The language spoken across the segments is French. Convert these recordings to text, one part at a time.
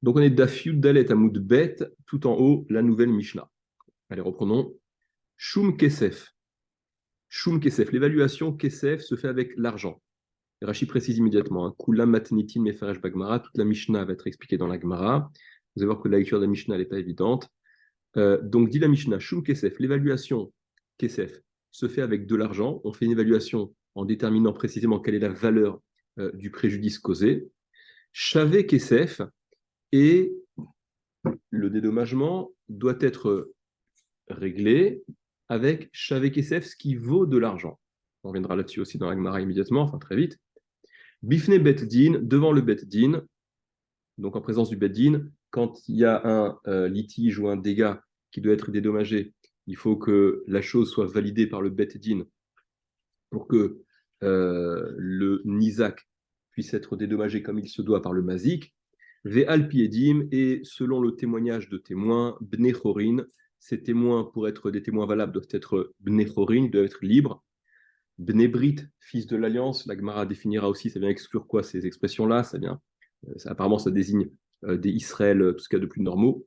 Donc on est Daf Yud Dalet Amoud Bet, tout en haut, la nouvelle Mishnah. Allez, reprenons. Shum Kesef. Shum Kesef. L'évaluation Kesef se fait avec l'argent. Rashi précise immédiatement. Kulam Matnitin Mefaresh Bagmara. Toute la Mishnah va être expliquée dans la Gemara. Vous allez voir que la lecture de la Mishnah n'est pas évidente. Donc dit la Mishnah, Shum Kesef. L'évaluation Kesef se fait avec de l'argent. On fait une évaluation en déterminant précisément quelle est la valeur du préjudice causé. Shave Kesef. Et le dédommagement doit être réglé avec Shavek Kesef, ce qui vaut de l'argent. On reviendra là-dessus aussi dans la Gemara immédiatement, enfin très vite. Bifne Bet Din, devant le Bet Din, donc en présence du Bet Din, quand il y a un litige ou un dégât qui doit être dédommagé, il faut que la chose soit validée par le Bet Din pour que le Nizak puisse être dédommagé comme il se doit par le Mazik. Ve'al piedim, et selon le témoignage de témoins, bnei chorin, ces témoins, pour être des témoins valables, doivent être bnei chorin, doivent être libres. Bnei brit, fils de l'alliance, la Gemara définira aussi, ça vient exclure quoi ces expressions-là, apparemment ça désigne des Israël, tout ce qu'il y a de plus normaux.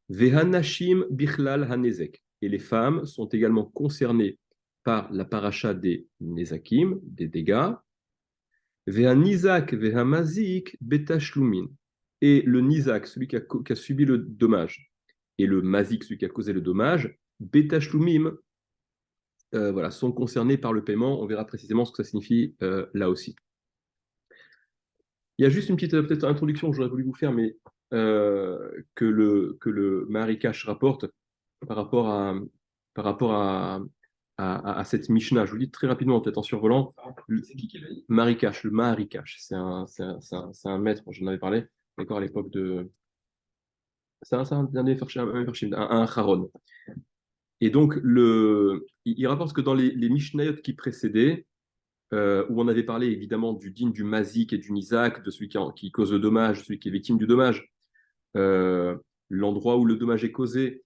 Ve'hanashim bichlal hanezek, et les femmes sont également concernées par la paracha des nezakim, des dégâts. Ve'hanizak ve'hamazik betashlumin, et le Nizak, celui qui a subi le dommage, et le Mazik, celui qui a causé le dommage, Beta Shlumim, voilà, sont concernés par le paiement. On verra précisément ce que ça signifie là aussi. Il y a juste une petite peut-être introduction que j'aurais voulu vous faire, mais que le Marikash rapporte par rapport par rapport à cette Mishnah. Je vous le dis très rapidement, peut-être en survolant. C'est qui l'a dit? Marikash, le Marikash, c'est un maître, j'en avais parlé, d'accord, à l'époque de. C'est un dernier un Haron. Et donc, il rapporte que dans les Mishnayot qui précédaient, où on avait parlé évidemment du din du Mazik et du Nizak, de celui qui cause le dommage, celui qui est victime du dommage, euh, l'endroit où le dommage est causé,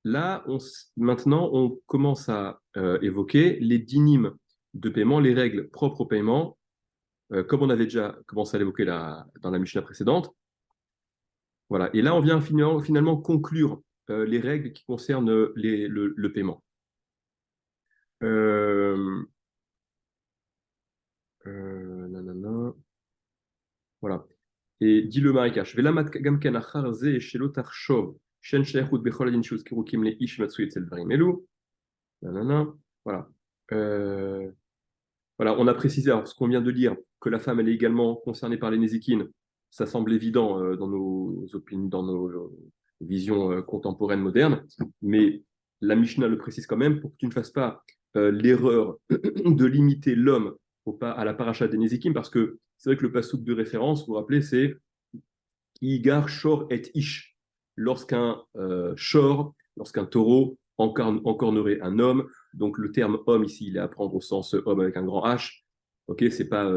là, maintenant, on commence à évoquer les dinim de paiement, les règles propres au paiement, comme on avait déjà commencé à l'évoquer dans la Mishnah précédente. Voilà. Et là, on vient finalement conclure les règles qui concernent le paiement. Euh, Nanana. Voilà. Et dit le Marikash. Velamat gamken achar ze shelo tarshov shen sheikhut bechol adin shuzkiru kim le ish matsu etzel dvarim elu. Nanana. Voilà. Voilà. On a précisé, alors, ce qu'on vient de lire, que la femme, elle est également concernée par les nézikines. Ça semble évident dans nos opinions, dans nos visions contemporaines modernes, mais la Mishnah le précise quand même pour que tu ne fasses pas l'erreur de limiter l'homme à la paracha des Nézikim, parce que c'est vrai que le passouk de référence, vous vous rappelez, c'est Igar Shor et Ish. Lorsqu'un Shor, lorsqu'un taureau encornerait un homme, donc le terme homme ici, il est à prendre au sens homme avec un grand H. Ok, c'est pas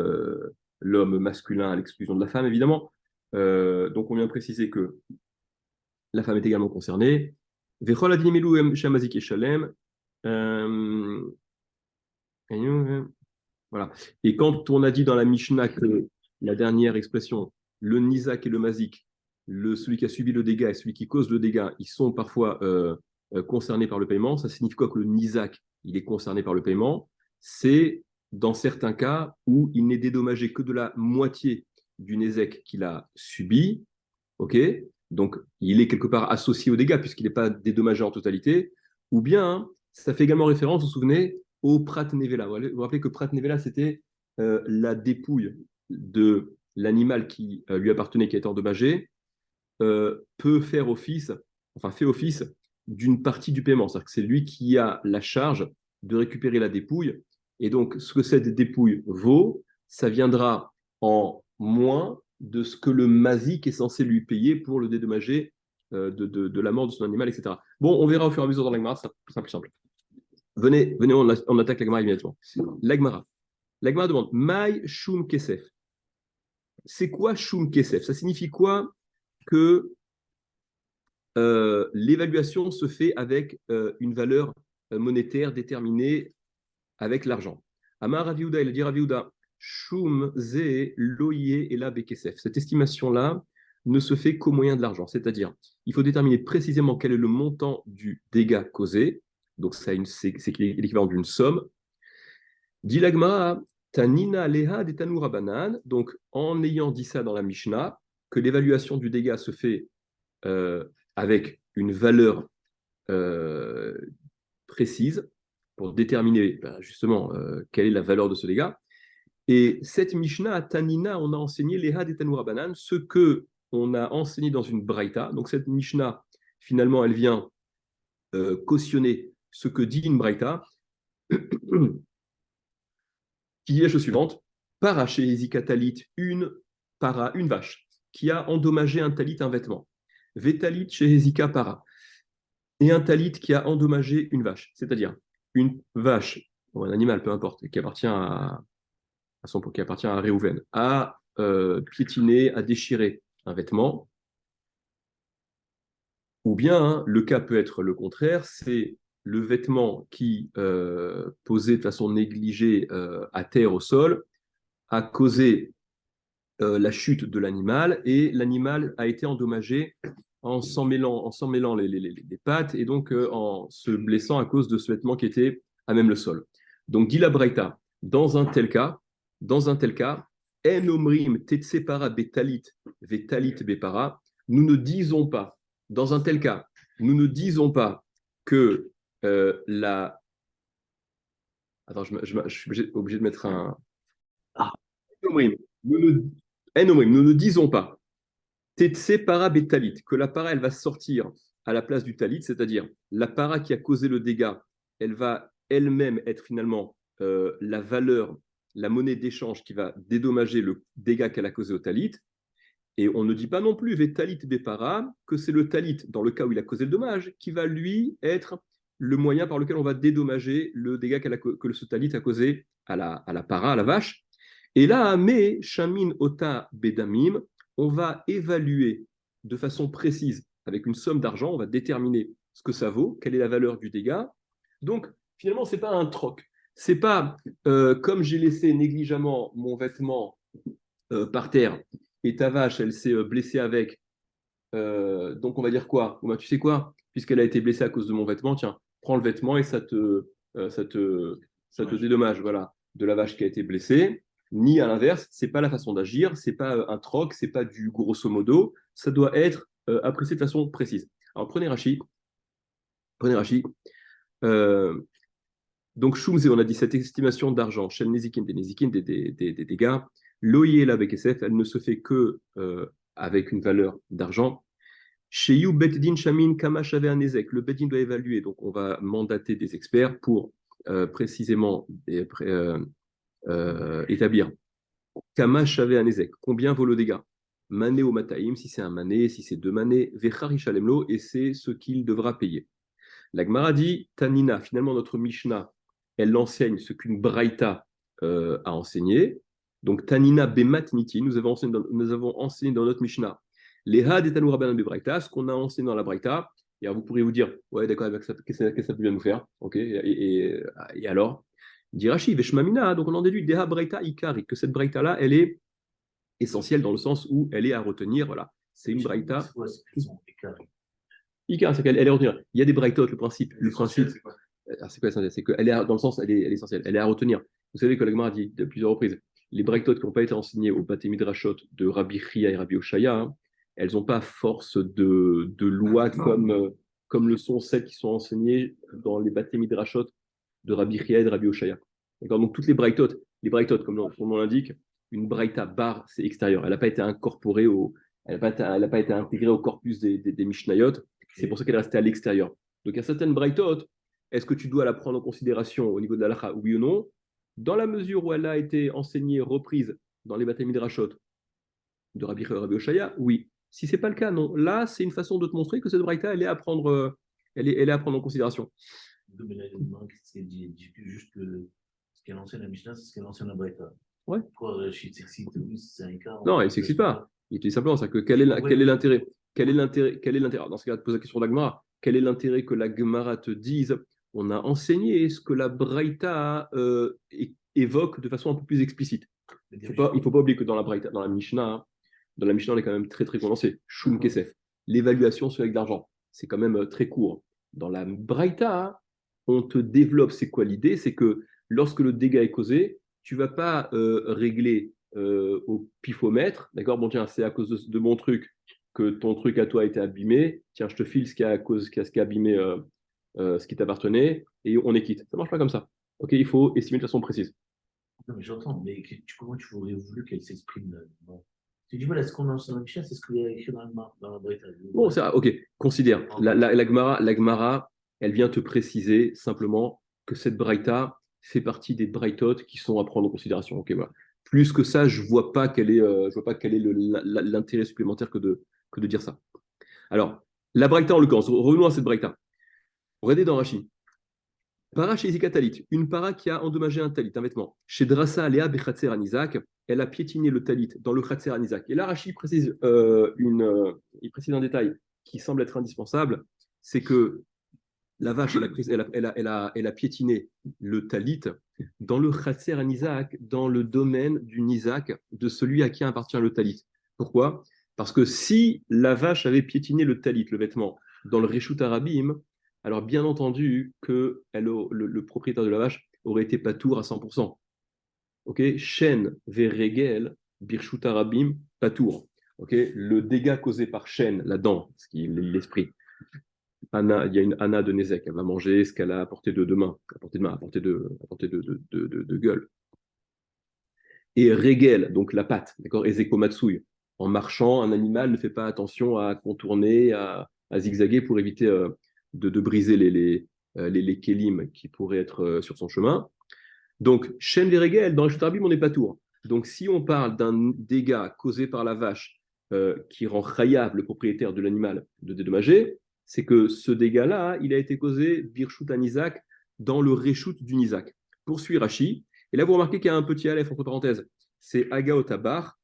l'homme masculin à l'exclusion de la femme, évidemment. Donc on vient préciser que la femme est également concernée. Vechol adinimelu em shamazik et shalem. Voilà. Et quand on a dit dans la Mishnah que la dernière expression, le Nizak et le Mazik, celui qui a subi le dégât et celui qui cause le dégât, ils sont parfois concernés par le paiement, ça signifie quoi que le Nizak, il est concerné par le paiement? C'est dans certains cas où il n'est dédommagé que de la moitié du Nézek qu'il a subi, ok? Donc il est quelque part associé au dégât puisqu'il n'est pas dédommagé en totalité, ou bien ça fait également référence, vous vous souvenez, au Prat Nevela. Vous vous rappelez que Prat Nevela, c'était la dépouille de l'animal qui lui appartenait, qui a été endommagé, peut faire office, enfin fait office d'une partie du paiement. C'est-à-dire que c'est lui qui a la charge de récupérer la dépouille. Et donc, ce que cette dépouille vaut, ça viendra en moins de ce que le Mazik est censé lui payer pour le dédommager de la mort de son animal, etc. Bon, on verra au fur et à mesure dans la Gemara, c'est plus simple. Venez, on attaque la Gemara immédiatement. La Gemara. La Gemara demande Maï Shum Kesef. C'est quoi Shum Kesef? Ça signifie quoi que l'évaluation se fait avec une valeur monétaire déterminée avec l'argent. Amar Raviuda, il dit Raviuda, Shum Ze Loye et la Bekesef. Cette estimation-là, ne se fait qu'au moyen de l'argent. C'est-à-dire, il faut déterminer précisément quel est le montant du dégât causé. Donc, c'est l'équivalent d'une somme. Dit l'Agmara, Tanina Leha de Tanoura Banan. Donc, en ayant dit ça dans la Mishnah, que l'évaluation du dégât se fait avec une valeur précise pour déterminer justement quelle est la valeur de ce dégât. Et cette Mishnah, Tanina, on a enseigné Leha de Tanoura Banan, ce que on a enseigné dans une Braïta. Donc, cette Mishnah, finalement, elle vient cautionner ce que dit une Braïta, qui dit la chose suivante: para chez Ezika talit, une vache, qui a endommagé un talit, un vêtement. Vetalit chez Ezika para. Et un talit qui a endommagé une vache. C'est-à-dire une vache, ou un animal, peu importe, qui appartient qui appartient à Réhouven, a piétiné, a déchiré un vêtement. Ou bien, le cas peut être le contraire, c'est le vêtement qui, posé de façon négligée à terre, au sol, a causé la chute de l'animal, et l'animal a été endommagé en s'en mêlant les pattes, et donc en se blessant à cause de ce vêtement qui était à même le sol. Donc, dit la Braïta, dans un tel cas, en omrim tetsepara betalit vetalit bepara, nous ne disons pas, dans un tel cas, nous ne disons pas que la... Attends, je suis obligé de mettre un... Ah, nous ne disons pas Tetse para betalit, que la para, elle va sortir à la place du talit, c'est-à-dire la para qui a causé le dégât, elle va elle-même être finalement la valeur, la monnaie d'échange qui va dédommager le dégât qu'elle a causé au talit. Et on ne dit pas non plus vetalit bepara, que c'est le talit, dans le cas où il a causé le dommage, qui va lui être le moyen par lequel on va dédommager le dégât que ce talit a causé à la para, à la vache. Et là, mais shamin ota bedamim, on va évaluer de façon précise, avec une somme d'argent, on va déterminer ce que ça vaut, quelle est la valeur du dégât. Donc, finalement, ce n'est pas un troc. Ce n'est pas comme j'ai laissé négligemment mon vêtement par terre et ta vache, elle s'est blessée avec. Donc, on va dire quoi? Bon, bah, tu sais quoi? Puisqu'elle a été blessée à cause de mon vêtement, tiens, prends le vêtement et ça te dédommage, voilà, de la vache qui a été blessée. Ni à l'inverse, c'est pas la façon d'agir, c'est pas un troc, c'est pas du grosso modo, ça doit être apprécié de façon précise. Alors prenez Rachi. Euh, donc Shumze, on a dit cette estimation d'argent, Shel Nezikin, des dégâts, Loye la Bekesef, elle ne se fait que avec une valeur d'argent. Chez You Betdin Shamin Kama Shave Anezek, le Bedin doit évaluer, donc on va mandater des experts pour précisément établir Kama Shave Anezek, combien vaut le dégât? Mané au Mataim, si c'est un mané, si c'est deux manés, Vechari Shalemlo, et c'est ce qu'il devra payer. La Gemara dit Tanina, finalement notre Mishnah, elle enseigne ce qu'une Braïta a enseigné. Donc Tanina Bemat Niti, nous avons enseigné dans notre Mishnah Leha de Tanoura Banan Braïta, ce qu'on a enseigné dans la Braïta. Et alors vous pourriez vous dire, ouais, d'accord, qu'est-ce que ça peut bien nous faire? Ok, et alors? Dirachi, Veshmamina, donc on en déduit Deha Braïta Ikari, que cette Braïta-là, elle est essentielle dans le sens où elle est à retenir. Voilà, c'est une Braïta. Ikari, c'est qu'elle est à retenir. Il y a des Braïtot, le principe. C'est quoi essentiel? C'est qu'elle est dans le sens, elle est essentielle, elle est à retenir. Vous savez que l'Agmara a dit de plusieurs reprises, les Braïtot qui n'ont pas été enseignées au Bate Midrashot de Rabbi Chia et Rabbi Oshaya, hein, elles n'ont pas force de loi comme le sont celles qui sont enseignées dans les Bate Midrashot de Rabbi Chia et de Rabbi Oshaya. Donc toutes les Braïtot, comme son nom l'indique, une Braïta bar, c'est extérieur. Elle n'a pas été incorporée elle n'a pas été intégrée au corpus des Mishnayot. C'est pour ça qu'elle est restée à l'extérieur. Donc il y a certaines Braïtot, est-ce que tu dois la prendre en considération au niveau de la halakha, oui ou non? Dans la mesure où elle a été enseignée, reprise dans les Bate Midrashot de Rabbi Chia et Rabbi Oshaya, oui. Si ce n'est pas le cas, non. Là, c'est une façon de te montrer que cette Braïta, elle est à prendre, elle est à prendre en considération. C'est juste que ce qu'elle enseigne la Mishnah, c'est ce qu'elle enseigne la Braïta. Ouais. Pourquoi Rachid s'excite? C'est un cas. Non, il ne s'excite pas. Il dit simplement ça, que quel est l'intérêt? Quel est l'intérêt? Dans ce cas, tu poses la question de la Gemara. Quel est l'intérêt que la Gemara te dise? On a enseigné ce que la Braïta évoque de façon un peu plus explicite. Il ne faut pas oublier que dans la Braïta, dans la Mishnah, Dans la Mishnah, on est quand même très, très condensé. Shum Kesef. L'évaluation sur avec de l'argent. C'est quand même très court. Dans la Braïta, on te développe, c'est quoi l'idée? C'est que lorsque le dégât est causé, tu ne vas pas régler au pifomètre, d'accord? Bon, tiens, c'est à cause de mon truc que ton truc à toi a été abîmé. Tiens, je te file ce qui a, ce qui a abîmé ce qui t'appartenait et on est quitte. Ça ne marche pas comme ça. Ok, il faut estimer de façon précise. Non, mais j'entends, mais comment tu aurais voulu qu'elle s'exprime non. Tu dis, voilà, ce qu'on a sur la Mishnah, c'est ce qu'il y a écrit dans la Braïta. Bon, ça, ok, considère. La Gemara, elle vient te préciser simplement que cette Braïta fait partie des Braïtot qui sont à prendre en considération. Ok, voilà. Plus que ça, je vois pas je vois pas quel est l'intérêt supplémentaire que de dire ça. Alors, la Braïta en l'occurrence, revenons à cette Braïta. Regardez dans Rashi. Para chez Izika Talit, une para qui a endommagé un talit, un vêtement. Chez Drassa Alea Bechatser Anizak, elle a piétiné le talit dans le Khatser Anizak. Et là, Rashi précise, il précise un détail qui semble être indispensable, c'est que la vache, elle a piétiné le talit dans le Khatser Anizak, dans le domaine du Nizak, de celui à qui appartient le talit. Pourquoi? Parce que si la vache avait piétiné le talit, le vêtement, dans le Reshut Arabim, alors bien entendu que le propriétaire de la vache aurait été patour à 100%. Ok, Shen Veregel, Birshut Arabim, patour. Ok, le dégât causé par Shen, la dent, ce qui est l'esprit. Anna, il y a une Anna de Nezek, elle va manger ce qu'elle a apporté de main, apporté de gueule. Et Regel, donc la patte, d'accord, Ezekomatsui. En marchant, un animal ne fait pas attention à contourner, à zigzaguer pour éviter de briser les kélim qui pourraient être sur son chemin. Donc, Shen Regel, dans le Shutarbim, on n'est pas tour. Donc, si on parle d'un dégât causé par la vache qui rend chayav le propriétaire de l'animal de dédommager, c'est que ce dégât-là, il a été causé Birshut Anizak dans le Reshut du Nizak. Poursuit Rashi. Et là, vous remarquez qu'il y a un petit aleph entre parenthèses. C'est Agaotabar.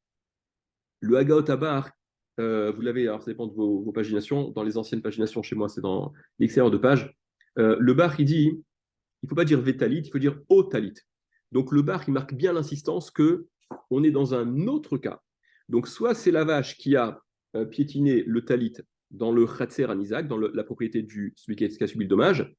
Le Agaotabar, vous l'avez, alors ça dépend de vos paginations. Dans les anciennes paginations, chez moi, c'est dans l'extérieur de page. Le bar, il dit, il ne faut pas dire Vétalit, il faut dire Otalit. Donc le bar, il marque bien l'insistance que on est dans un autre cas. Donc soit c'est la vache qui a piétiné le talit dans le Khatser Anizak, dans la propriété de celui qui a subi le dommage,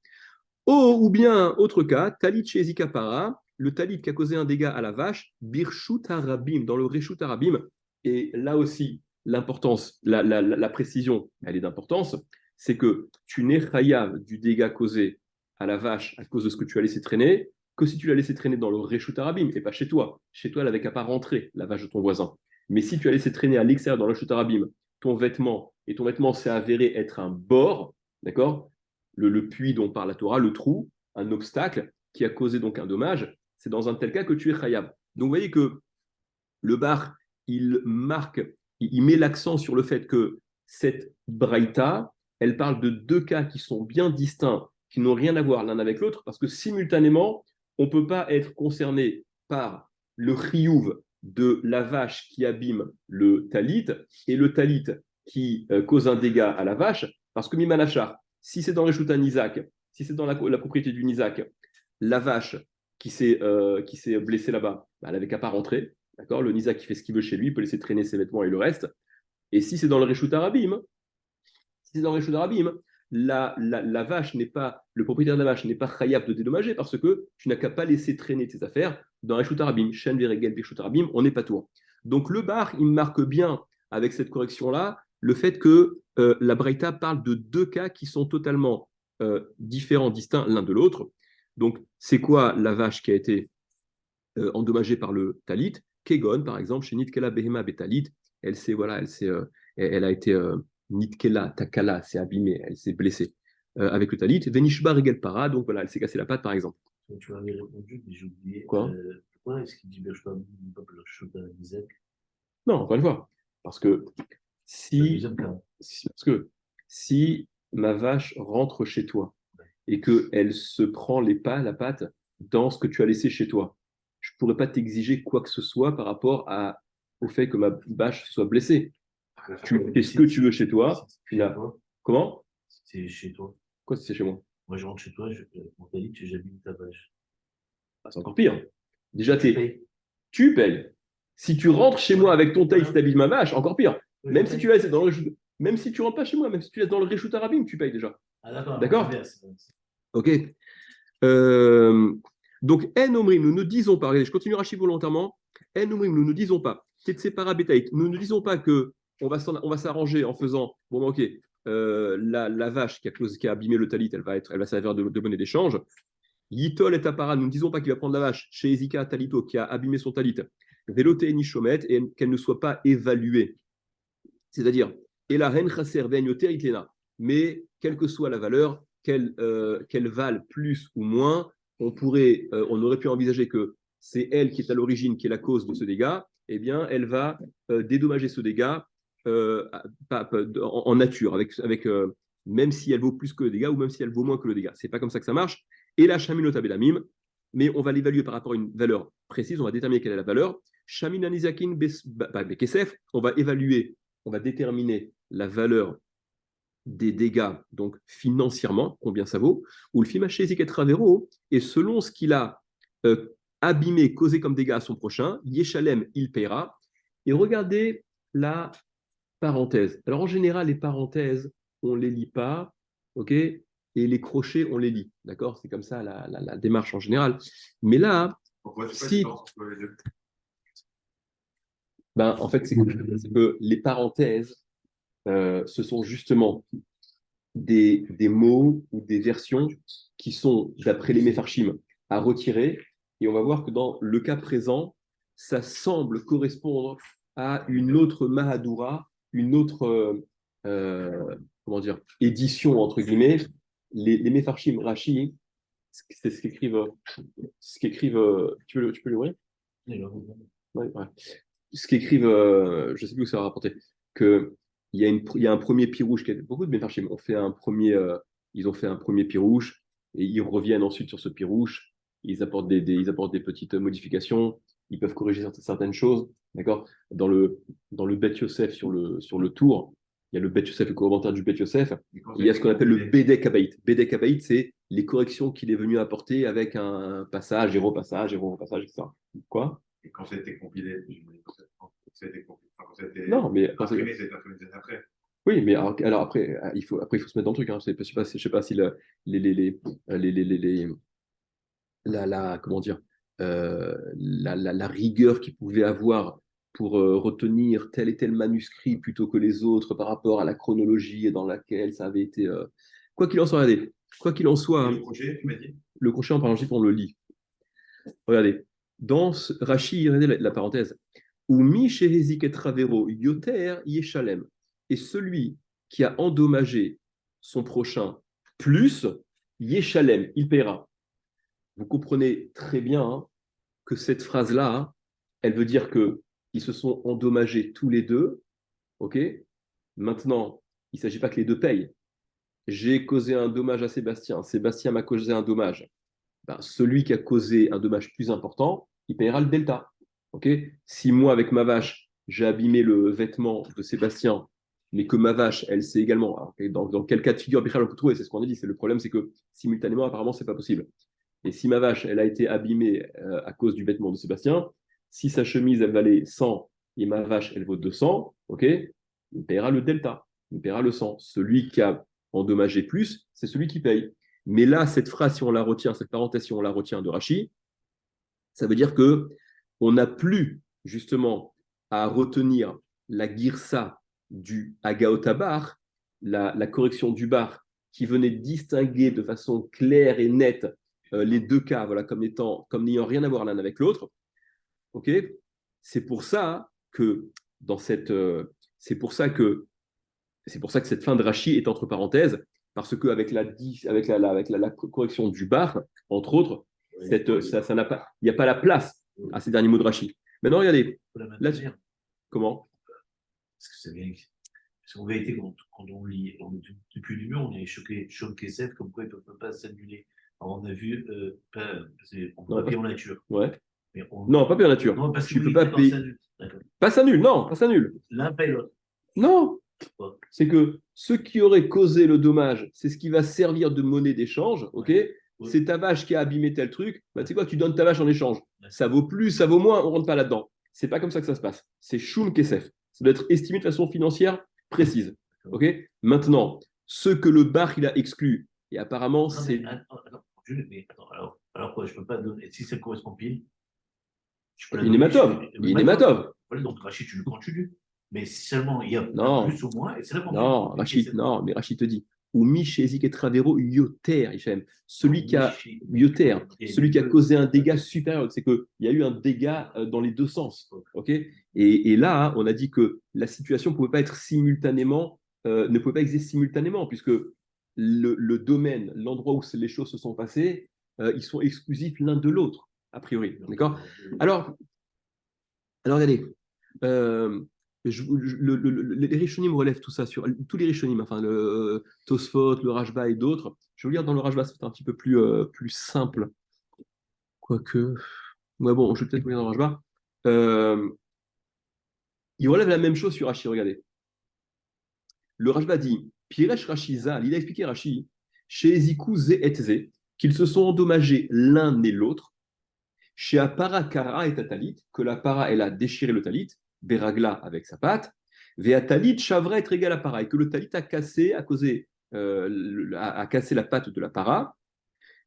ou bien, autre cas, talit chez Zikapara, le talit qui a causé un dégât à la vache, birshut arabim, dans le reshut arabim. Et là aussi, l'importance, la précision, elle est d'importance, c'est que tu n'es chayav du dégât causé à la vache à cause de ce que tu as laissé traîner, que si tu l'as laissé traîner dans le reshut arabim, et pas chez toi. Chez toi, elle n'avait qu'à pas rentrer, la vache de ton voisin. Mais si tu as laissé traîner à l'extérieur dans le reshut arabim, ton vêtement, et ton vêtement s'est avéré être un bord, d'accord, le puits dont parle la Torah, le trou, un obstacle qui a causé donc un dommage, c'est dans un tel cas que tu es chayav. Donc vous voyez que le bar, il marque, il met l'accent sur le fait que cette braïta, elle parle de deux cas qui sont bien distincts, qui n'ont rien à voir l'un avec l'autre, parce que simultanément, on ne peut pas être concerné par le chiyuv de la vache qui abîme le talit et le talit qui cause un dégât à la vache, parce que Mimanachar, si c'est dans les Shutan Isaac, si c'est dans la propriété du Isaac, la vache qui s'est blessée là-bas, bah, elle n'avait qu'à pas rentrer. D'accord, le Isaac qui fait ce qu'il veut chez lui, il peut laisser traîner ses vêtements et le reste. Et si c'est dans le Reshut Arabim, si c'est dans le Reshut Arabim, la vache n'est pas, le propriétaire de la vache n'est pas chayav de dédommager parce que tu n'as qu'à pas laisser traîner tes affaires dans Reshut Arabim. Shen Veregel Reshut Arabim, on n'est pas tour. Donc le bar, il marque bien avec cette correction-là le fait que la Braïta parle de deux cas qui sont totalement différents, distincts l'un de l'autre. Donc c'est quoi la vache qui a été endommagée par le talit? Kegon, par exemple, chez Nitkela Behema Betalit, elle a été Nitkela, Takala, s'est abîmée, elle s'est blessée avec le talit. Venishba Regel Para, donc voilà, elle s'est cassée la patte, par exemple. Tu m'avais répondu, mais j'ai oublié. Quoi? Pourquoi est-ce qu'il dit Bershba, pas Bershba Isaac? Non, encore une fois. Parce que Le si, deuxième cas. parce que si ma vache rentre chez toi et qu'elle se prend la patte dans ce que tu as laissé chez toi, je ne pourrais pas t'exiger quoi que ce soit par rapport au fait que ma vache soit blessée. Tu fais ce que tu veux chez toi. Comment? C'est chez toi. Quoi si c'est chez moi? Moi, je rentre chez toi, on t'a dit que j'habite ta vache. Ah, c'est encore pire. Déjà, Tu payes. tu payes. Si tu rentres chez moi avec ton taille, si tu habilles ma vache, encore pire. Oui, Même ok. si tu laisses dans le même si tu rentres pas chez moi, même si tu laisses dans le Réchut Arabim, tu payes déjà. Ah, d'accord, D'accord? inverse. Ok. Euh, donc, en omrim, nous ne disons pas, regardez, je continue Rachi volontairement. En omrim, nous ne disons pas, Tetsepara Betaït, nous ne disons pas que on va s'arranger en faisant, bon, ok, la vache qui a abîmé le talit, elle va servir de monnaie d'échange. Yitol et Apara, nous ne disons pas qu'il va prendre la vache chez Ezika Talito qui a abîmé son talit, Velote et Nishomet, et qu'elle ne soit pas évaluée. C'est-à-dire, et la reine chaser veignoter itlena. Mais quelle que soit la valeur, qu'elle vale plus ou moins, on aurait pu envisager que c'est elle qui est à l'origine, qui est la cause de ce dégât. Eh bien, elle va dédommager ce dégât en nature, même si elle vaut plus que le dégât ou même si elle vaut moins que le dégât. C'est pas comme ça que ça marche. Et la chaminota belamim, mais on va l'évaluer par rapport à une valeur précise. On va déterminer quelle est la valeur. Chamina nizakin bekesef, on va déterminer la valeur des dégâts, donc financièrement, combien ça vaut, ou le fimachezik et travero, et selon ce qu'il a abîmé, causé comme dégâts à son prochain, Yeshalem, il paiera. Et regardez la parenthèse. Alors en général, les parenthèses, on ne les lit pas, ok, et les crochets, on les lit, d'accord? C'est comme ça la démarche en général. Mais là, si, ben, en fait, c'est que les parenthèses, ce sont justement des mots ou des versions qui sont, d'après les Mefarshim, à retirer. Et on va voir que dans le cas présent, ça semble correspondre à une autre Mahadura, une autre comment dire, édition, entre guillemets. Les Mefarshim, Rashi, c'est ce qu'écrivent tu peux l'ouvrir? Ouais, ouais. Ce qu'écrivent, je ne sais plus où ça va rapporter, que il y a un premier pirouche qui a beaucoup de Mefarshim ont fait un premier, ils ont fait un premier pirouche et ils reviennent ensuite sur ce pirouche, ils apportent des petites modifications, ils peuvent corriger certaines choses, d'accord? Dans le Bet Yosef sur le tour, il y a le Bet Yosef, le commentaire du Bet Yosef, il y a ce qu'on appelle le Bedek Habaït. Bedek Habaït, c'est les corrections qu'il est venu apporter avec un passage, et repassage, etc. Quoi? Et quand ça a été compilé, ça a été compilé. Enfin, quand ça a été Non, mais imprimé, ça a été imprimé des années après. oui, mais alors après, il faut se mettre dans le truc. Hein. Je sais pas si les, les, les, les- comment dire, la rigueur qu'il pouvait avoir pour retenir tel et tel manuscrit plutôt que les autres par rapport à la chronologie dans laquelle ça avait été. Quoi qu'il en soit, regardez, quoi qu'il en soit, Et le crochet, tu m'as dit? le crochet en principe, on le lit. Regardez, dans Rashi, regardez la parenthèse. Ou mi shehezik et travero yoter yeshalem. Et celui qui a endommagé son prochain plus, yeshalem, il paiera. Vous comprenez très bien hein, que cette phrase-là, hein, elle veut dire que ils se sont endommagés tous les deux. Ok. Maintenant, il ne s'agit pas que les deux payent. J'ai causé un dommage à Sébastien. Sébastien m'a causé un dommage. Ben, celui qui a causé un dommage plus important, il paiera le delta. Okay, si moi, avec ma vache, j'ai abîmé le vêtement de Sébastien, mais que ma vache, elle sait également. Alors, dans quel cas de figure on peut trouver? C'est ce qu'on a dit. C'est le problème, c'est que simultanément, apparemment, c'est pas possible. Et si ma vache, elle a été abîmée à cause du vêtement de Sébastien, si sa chemise, elle valait 100 et ma vache, elle vaut 200, ok, il paiera le delta, il paiera le 100. Celui qui a endommagé plus, c'est celui qui paye. Mais là, cette phrase, si on la retient, cette parenthèse, si on la retient de Rachi, ça veut dire que on n'a plus justement à retenir la girsa du Agaotabar, la correction du bar, qui venait distinguer de façon claire et nette les deux cas, voilà, comme n'ayant rien à voir l'un avec l'autre. Ok, c'est pour ça que dans cette, c'est pour ça que cette fin de Rachi est entre parenthèses, parce qu'avec la correction du bar, entre autres, ça n'a pas, il n'y a pas la place à ces derniers mots de Rachi. Maintenant, regardez, là, comment? Parce que c'est bien. Parce qu'en vérité, quand on lit, depuis le début, on est choqué, choqué sec, comme quoi ils ne peuvent pas s'annuler. Alors, on a vu, on peut payer en nature. Ouais. Mais Non, pas payer en nature. Non, parce que tu peux pas payer. Pas s'annule, non, pas s'annule. L'un paye l'autre. Non. C'est que ce qui aurait causé le dommage, c'est ce qui va servir de monnaie d'échange, ok? Ouais. C'est ta vache qui a abîmé tel truc, bah, tu sais quoi, tu donnes ta vache en échange. Ouais. Ça vaut plus, ça vaut moins, on rentre pas là-dedans. c'est pas comme ça que ça se passe. C'est Shum Kesef. Ça doit être estimé de façon financière précise. Ok. Maintenant, ce que le bar il a exclu, et apparemment, Non, c'est. mais attends, alors quoi, je peux pas donner. Si ça correspond pile, je peux la donner. Inématov. Voilà, donc Rachid, tu le continues. Mais si seulement il y a un Non, plus ou moins, et c'est là qu'on non, Rachid, non, mais Rachid te dit, ou Michezik et Travero, Yoter, Hichem. Celui qui a Yoter, celui qui a causé un dégât supérieur, c'est qu'il y a eu un dégât dans les deux sens. Ok. Et là, on a dit que la situation ne pouvait pas être simultanément, ne pouvait pas exister simultanément, puisque le domaine, l'endroit où les choses se sont passées, ils sont exclusifs l'un de l'autre, a priori. D'accord. Alors, regardez, les Rishonim relèvent tout ça sur tous les Rishonim, enfin le Tosfot, le Rashba et d'autres. Je vais vous lire dans le Rashba, c'est un petit peu plus simple. Quoique, ouais, bon, je vais peut-être vous lire dans le Rashba. Il relève la même chose sur Rashi, regardez. Le Rashba dit Piresh Rashiza, il a expliqué Rashi, chez Eziku Ze et Ze, qu'ils se sont endommagés l'un et l'autre, chez Apara Kara et Tatalit, que la para, elle a déchiré le talit, Beragla avec sa patte, Vea Talit Shavra est égal à para, et que le talit a cassé, a cassé la patte de la para,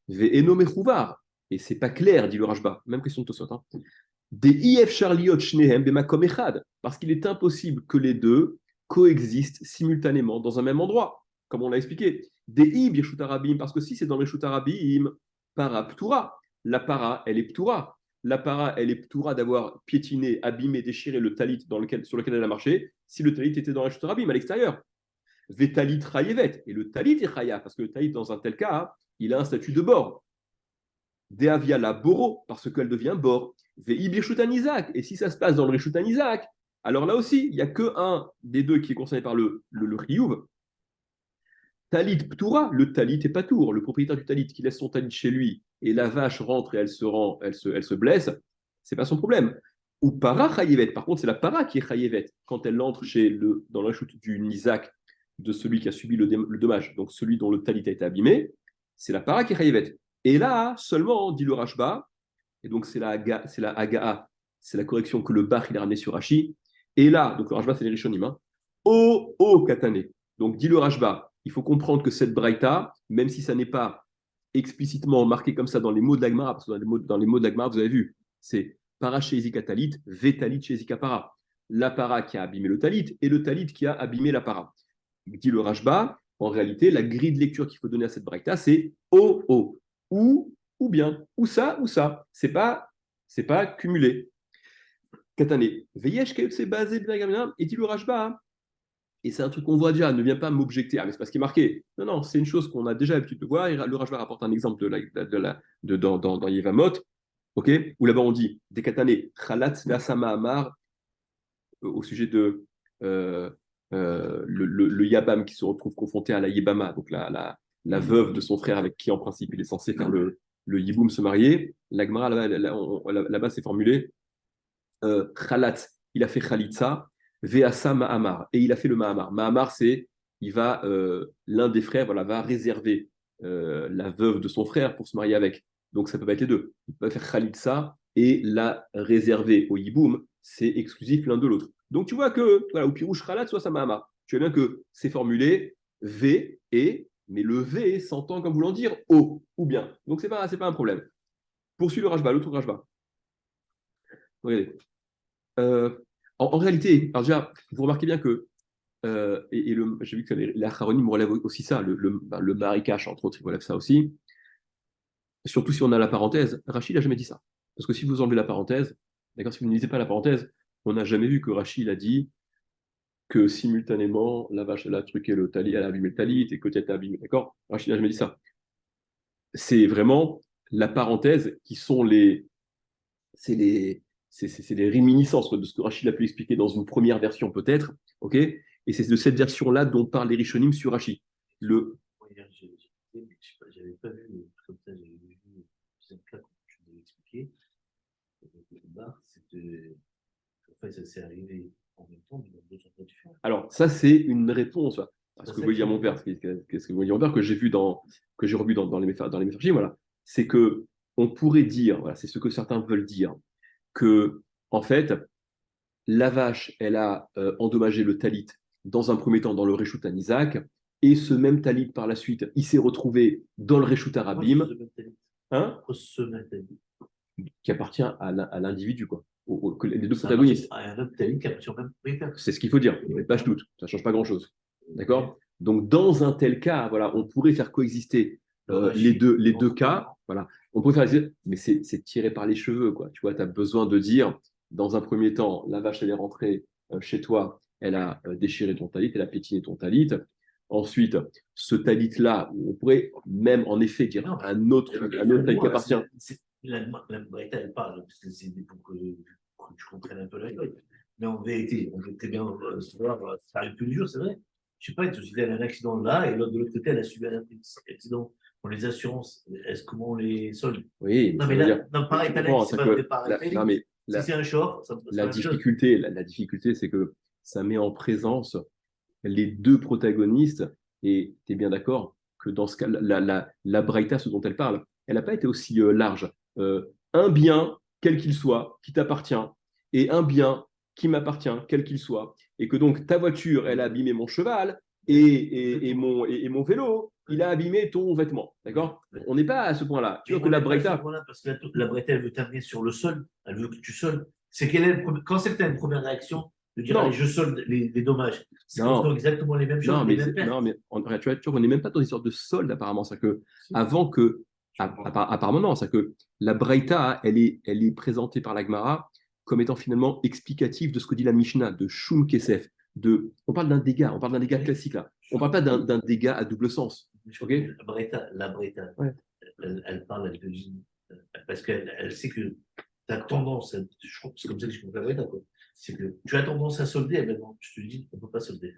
Ve'eno Mechouvar, et c'est pas clair, dit le Rashba, même question de Tosot, hein. Des IF Charliot Shnehem Bemakom Echad, parce qu'il est impossible que les deux coexistent simultanément dans un même endroit, comme on l'a expliqué. Des I Birshut Arabim, parce que si c'est dans Birshut Arabim, para Ptura, la para, elle est Ptura. La para, elle est Ptura d'avoir piétiné, abîmé, déchiré le talit sur lequel elle a marché, si le talit était dans Birshut Arabim, à l'extérieur. Vetalit Rayevet, et le talit est Raya, parce que le talit, dans un tel cas, il a un statut de bord. Deavia la boro, parce qu'elle devient bord. Vei Birshutan Isaac. Et si ça se passe dans le Rishutan Isaac, alors là aussi, il n'y a qu'un des deux qui est concerné par le Riyuv. Talit Ptura, le talit est patour. Le propriétaire du talit qui laisse son talit chez lui et la vache rentre et elle se blesse, c'est pas son problème. Ou para chayevet. Par contre, c'est la para qui est chayevet quand elle entre dans le Rishut du Nizak de celui qui a subi le dommage, donc celui dont le talit a été abîmé, c'est la para qui est chayevet. Et là, seulement, dit le Rashba, et donc c'est la Hagaa, c'est la correction que le Bach il a ramené sur Rashi. Et là, donc le Rashba, c'est les Rishonim, hein, Katane. Donc dit le Rashba, il faut comprendre que cette Braïta, même si ça n'est pas explicitement marqué comme ça dans les mots de l'Agmara, parce que dans les mots de l'Agmara, vous avez vu, c'est para chez Talit, vetalit chez para. La para qui a abîmé le talit et le talit qui a abîmé la para. Dit le Rashba, en réalité, la grille de lecture qu'il faut donner à cette Braïta, c'est O. Ou bien, ou ça, ou ça. C'est pas cumulé. Katane. Veyesh c'est basé et dit le Rashba. Et c'est un truc qu'on voit déjà, ne viens pas m'objecter. Ah, mais c'est pas ce qui est marqué. Non, non, c'est une chose qu'on a déjà l'habitude de voir. Et le Rashba rapporte un exemple dans Yevamot, ok, où là-bas on dit des Katane, Chalatz Ve'asama Amar, au sujet de le Yabam qui se retrouve confronté à la Yebama, donc la veuve de son frère avec qui en principe il est censé faire le Yiboum se marier. L'Agmara là-bas c'est formulé Khalat, il a fait Khalitsa, Veasa Mahamar, et il a fait le Mahamar. Mahamar c'est l'un des frères va réserver la veuve de son frère pour se marier avec. Donc ça peut pas être les deux. Il peut faire Khalitsa et la réserver au Yiboum, c'est exclusif l'un de l'autre. Donc tu vois que, voilà, ou Pirouche Khalat, soit ça Mahamar. Tu vois bien que c'est formulé V et, mais le V s'entend comme voulant dire O, ou bien. Donc c'est pas un problème. Poursuit le Rashba, l'autre Rashba. Regardez. En réalité, alors déjà, vous remarquez bien que, j'ai vu que les Acharonim relèvent aussi ça, le Marikash, entre autres, il relève ça aussi. Surtout si on a la parenthèse, Rachid n'a jamais dit ça. Parce que si vous enlevez la parenthèse, d'accord, si vous ne lisez pas la parenthèse, on n'a jamais vu que Rachid a dit que simultanément, la vache, elle a truqué le talit, elle a abîmé le talit, et que tu as abîmé, d'accord. Rachid n'a jamais dit ça. C'est vraiment la parenthèse qui sont c'est les réminiscences de ce que Rachid a pu expliquer dans une première version peut-être, ok. Et c'est de cette version-là dont parlent les Rishonim sur Rachid. J'avais pas vu comme ça, j'avais vu cette cas comme tu m'avais expliqué. En fait, ça s'est arrivé en même temps, mais dans deux endroits différents. Alors, ça, c'est une réponse à ce que veut dire mon père, qu'est-ce que veut dire mon père, que j'ai revu dans les Mefarshim, voilà. C'est que on pourrait dire, voilà, c'est ce que certains veulent dire, que, en fait, la vache, elle a endommagé le talit dans un premier temps dans le Reshut Isaac, et ce même talit par la suite, il s'est retrouvé dans le Reshut Rabim, hein, qui appartient à l'individu, quoi. Les deux protagonistes. Un autre talit qui appartient au même propriétaire. C'est ce qu'il faut dire, mais pas doute, ça ne change pas grand-chose. D'accord? Donc, dans un tel cas, voilà, on pourrait faire coexister les deux cas. Voilà. On pourrait faire, mais c'est tiré par les cheveux, quoi. Tu vois, tu as besoin de dire, dans un premier temps, la vache, elle est rentrée chez toi, elle a déchiré ton talit, elle a piétiné ton talit. Ensuite, ce talit-là, on pourrait même, en effet, dire un autre talit qui appartient. La Braïta, elle parle, parce que c'est pour que tu comprennes un peu la chose. Mais en vérité, on peut très bien savoir, ça arrive tous les jours, c'est vrai. Je sais pas, elle a un accident là, et l'autre de l'autre côté, elle a subi un accident. Pour les assurances, comment on les solde? Oui, non, mais là, non, pareil, c'est pas pareil. Non, mais si c'est un short, ça la difficulté, c'est que ça met en présence les deux protagonistes, et tu es bien d'accord que dans ce cas, la Braïta, ce dont elle parle, elle n'a pas été aussi large. Un bien, quel qu'il soit, qui t'appartient, et un bien qui m'appartient, quel qu'il soit, et que donc ta voiture, elle a abîmé mon cheval, et mon vélo, il a abîmé ton vêtement. D'accord? On n'est pas à ce point-là. Tu vois que la Braïta. Parce que la Braïta, elle veut t'amener sur le sol, elle veut que tu soldes. C'est quand c'est que tu as une première réaction de dire allez, je solde les dommages. C'est exactement les mêmes choses, les mêmes pertes. Non, mais tu vois qu'on n'est même pas dans une sorte de solde apparemment. C'est que avant que, apparemment non, c'est que la Braïta, elle est présentée par la Gemara comme étant finalement explicative de ce que dit la Mishnah, de Shum Kesef. On parle d'un dégât classique là. On ne parle pas d'un dégât à double sens. Okay, la Braïta, ouais. Elle parle, elle te dit, parce qu'elle sait que tu as tendance, je crois que c'est comme ça que je comprends la Braïta, c'est que tu as tendance à solder, et maintenant je te dis, on ne peut pas solder.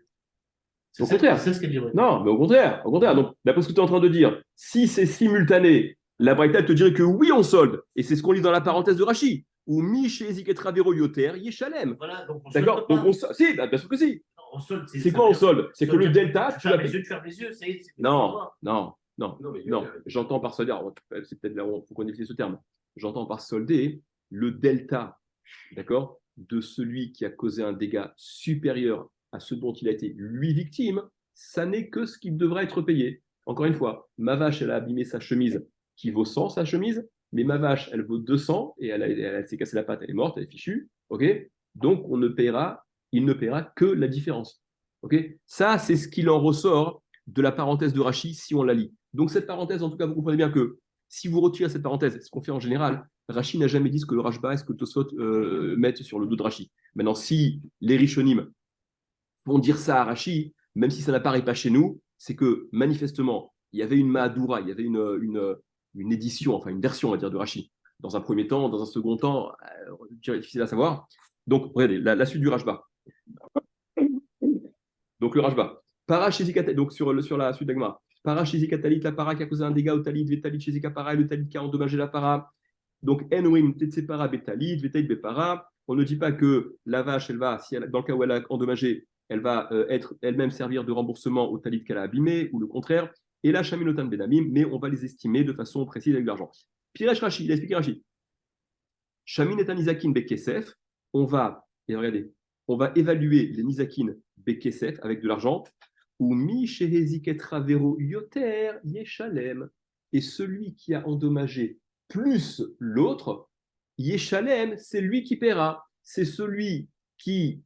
Au contraire. C'est ce qu'elle dit. Non, mais au contraire. Donc, d'après ce que tu es en train de dire, si c'est simultané, la Braïta te dirait que oui, on solde. Et c'est ce qu'on lit dans la parenthèse de Rashi. Ou mi chez Eziketra Yoter, Yeshalem. Voilà, donc on d'accord. Donc si, bien sûr que si. On solde. C'est quoi on solde? C'est que le delta. Tu fermes les yeux, tu fermes les yeux. Non. J'entends par solder. C'est peut-être là où il faut qu'on définisse ce terme. J'entends par solder le delta, d'accord, de celui qui a causé un dégât supérieur à ce dont il a été lui victime. Ça n'est que ce qui devra être payé. Encore une fois, ma vache, elle a abîmé sa chemise qui vaut 100, sa chemise, mais ma vache, elle vaut 200 et elle s'est cassée la patte, elle est morte, elle est fichue. Ok, donc il ne paiera que la différence. Ok, ça, c'est ce qu'il en ressort de la parenthèse de Rashi si on la lit. Donc cette parenthèse, en tout cas, vous comprenez bien que si vous retirez cette parenthèse, ce qu'on fait en général, Rashi n'a jamais dit ce que le Rashba et ce que Tosfot mettent sur le dos de Rashi. Maintenant, si les Rishonim vont dire ça à Rashi, même si ça n'apparaît pas chez nous, c'est que manifestement, il y avait une Mahadura, il y avait une édition, enfin une version, on va dire, de Rashi. Dans un premier temps, dans un second temps, difficile à savoir. Donc, regardez, la suite du Rashba. Donc, le Rashba. Donc, sur la suite d'Agma. Parachizikatalit, la para qui a causé un dégât au talit, vetalit chizikapara, le talit qui a endommagé la para. Donc, enoim tetsepara betalit, vetalit bepara. On ne dit pas que la vache, elle va, dans le cas où elle a endommagé, elle va être elle-même servir de remboursement au talit qu'elle a abîmé, ou le contraire. Et là, Shaminotan Benamim, mais on va les estimer de façon précise avec de l'argent. Piresh Rashi, il a expliqué Rashi. Shaminetan Nizakin Bekesef, on va évaluer les Nizakin Bekesef avec de l'argent, ou Mi Sheheziket Ravero Yoter Yeshalem. Et celui qui a endommagé plus l'autre, Yeshalem, c'est lui qui paiera. C'est celui qui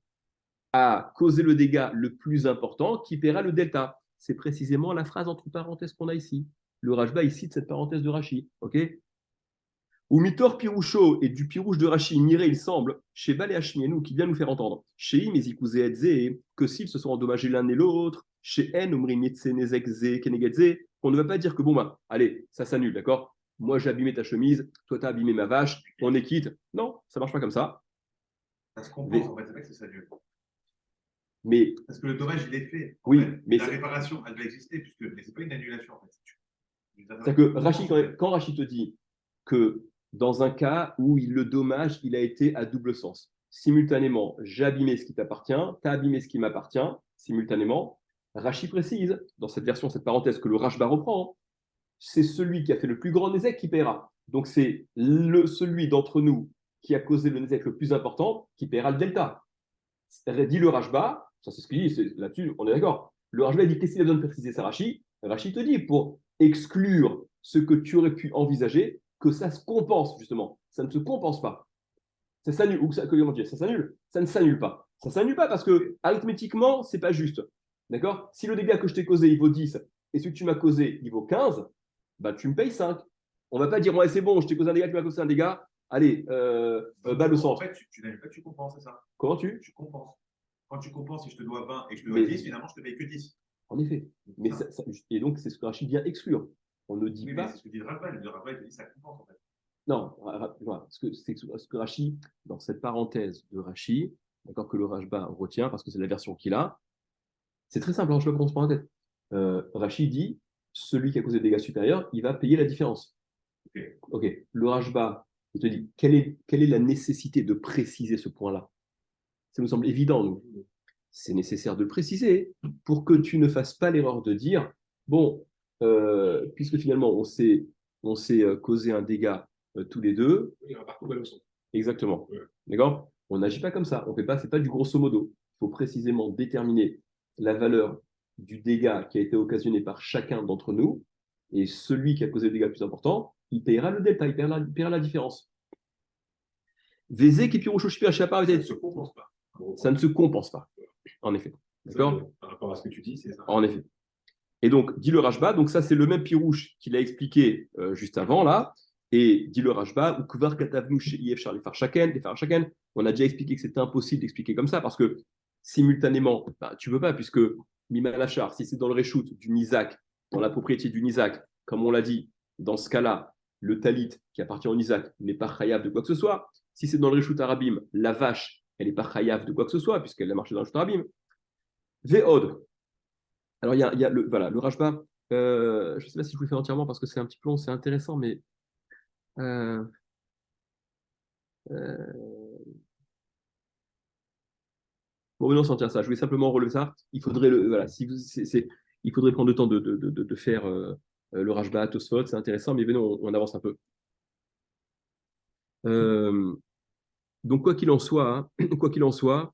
a causé le dégât le plus important qui paiera le delta. C'est précisément la phrase entre parenthèses qu'on a ici. Le Rashba, il cite cette parenthèse de Rashi. Ok? Ou Mitor Piroucho et du Pirouche de Rashi, Miré, il semble, chez Balé Hachmienu, qui vient nous faire entendre, chez Im et que s'ils se sont endommagés l'un et l'autre, chez En, Omri Mitse, Nezekze, Kenegedze, on ne va pas dire que bon, allez, ça s'annule, d'accord? Moi, j'ai abîmé ta chemise, toi, tu as abîmé ma vache, on est quitte. Non, ça ne marche pas comme ça. Ça se compense, en fait, c'est vrai que c'est ça Dieu. Mais, parce que le dommage, il est fait. Oui, fait. mais la réparation, elle doit exister, mais ce n'est pas une annulation, en fait. C'est-à-dire que Rachid, quand Rachid te dit que dans un cas où le dommage, il a été à double sens, simultanément, j'ai abîmé ce qui t'appartient, tu as abîmé ce qui m'appartient, simultanément, Rachid précise, dans cette version, cette parenthèse que le Rashba reprend, c'est celui qui a fait le plus grand nézek qui paiera. Donc c'est celui d'entre nous qui a causé le nézek le plus important qui paiera le delta. dit le Rashba, ça c'est ce qu'il dit, là-dessus on est d'accord. Le Rashba dit qu'est-ce qu'il a besoin de préciser, c'est Rashi. Rashi te dit pour exclure ce que tu aurais pu envisager, que ça se compense justement. Ça ne se compense pas. Ça s'annule, ou ça, comment dire, ça s'annule. Ça ne s'annule pas. Ça ne s'annule pas parce que arithmétiquement, c'est pas juste. D'accord? Si le dégât que je t'ai causé, il vaut 10, et celui que tu m'as causé, il vaut 15, bah tu me payes 5. On ne va pas dire, ouais, c'est bon, je t'ai causé un dégât, tu m'as causé un dégât. Allez, balle au centre. En fait, tu n'as pas, tu compenses, c'est ça? Comment Tu compenses. Quand tu compenses, si je te dois 20 et que je te dois Mais- 10, finalement, je te paye que 10. En effet. Mais et donc, c'est ce que Rachid vient exclure. On ne dit Oui, pas. mais c'est ce que dit le Rashba. Le Rashba, il te dit ça compense, en fait. Non, voilà, ce que Rachid, dans cette parenthèse de Rachid, d'accord, que le Rashba retient, parce que c'est la version qu'il a, c'est très simple, hein, je le prononce pas en tête. Rachid dit, celui qui a causé des dégâts supérieurs, il va payer la différence. Ok. Le Rashba, il te dit, quelle est la nécessité de préciser ce point-là? Ça nous semble évident, nous. C'est nécessaire de le préciser pour que tu ne fasses pas l'erreur de dire, bon, puisque finalement on s'est causé un dégât tous les deux. Oui, par contre, le son. Exactement. Ouais. D'accord? On n'agit pas comme ça. On fait pas, c'est pas du grosso modo. Il faut précisément déterminer la valeur du dégât qui a été occasionné par chacun d'entre nous. Et celui qui a causé le dégât le plus important, il payera le delta, il paiera la différence. Vézé qui Ça ne se compense pas. ça ne se compense pas. En effet. D'accord? Par rapport à ce que tu dis, c'est ça. En effet. Et donc, dit le Rashba, donc ça c'est le même pirouche qu'il a expliqué juste avant là, et dit le Rashba, ou kvar katavnu she'yef shar lefar shaken, on a déjà expliqué que c'était impossible d'expliquer comme ça, parce que simultanément, tu ne peux pas, puisque Mimalachar, si c'est dans le reshoot du Nizak, dans la propriété du Nizak, comme on l'a dit, dans ce cas-là, le talit qui appartient au Nizak n'est pas chayav de quoi que ce soit. Si c'est dans le reshoot Arabim, la vache, elle n'est pas chayav de quoi que ce soit, puisqu'elle a marché dans le reshoot Arabim. Ve'od. Alors, il y a le Rashba. Je ne sais pas si je vous le fais entièrement parce que c'est un petit peu long, c'est intéressant, mais euh, euh, bon, non, sans dire ça, je vais simplement relever ça. Il faudrait voilà, si vous, il faudrait prendre le temps de faire le Rashba, Tosfot, c'est intéressant, mais venez, on avance un peu. Euh, donc, quoi qu'il en soit, quoi qu'il en soit,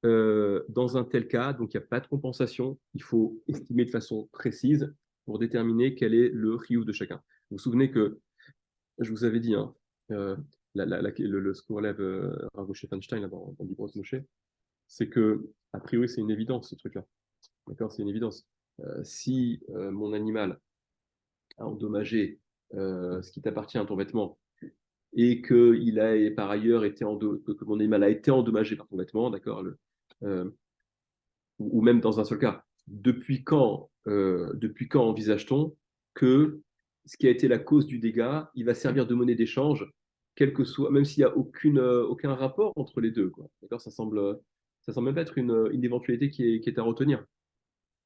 dans un tel cas, donc il n'y a pas de compensation, il faut estimer de façon précise pour déterminer quel est le riouf de chacun. Vous vous souvenez que je vous avais dit, hein, ce que relève Rav Moshe Feinstein là, dans Dibros Moshe, c'est que, a priori, c'est une évidence, ce truc-là. D'accord? C'est une évidence. Si mon animal a endommagé ce qui t'appartient à ton vêtement et qu'il a par ailleurs que mon animal a été endommagé par ton vêtement, d'accord, euh, ou même dans un seul cas, depuis quand envisage-t-on que ce qui a été la cause du dégât, il va servir de monnaie d'échange, quel que soit, même s'il n'y a aucun rapport entre les deux, quoi. D'accord, ça semble même pas être une éventualité qui est à retenir.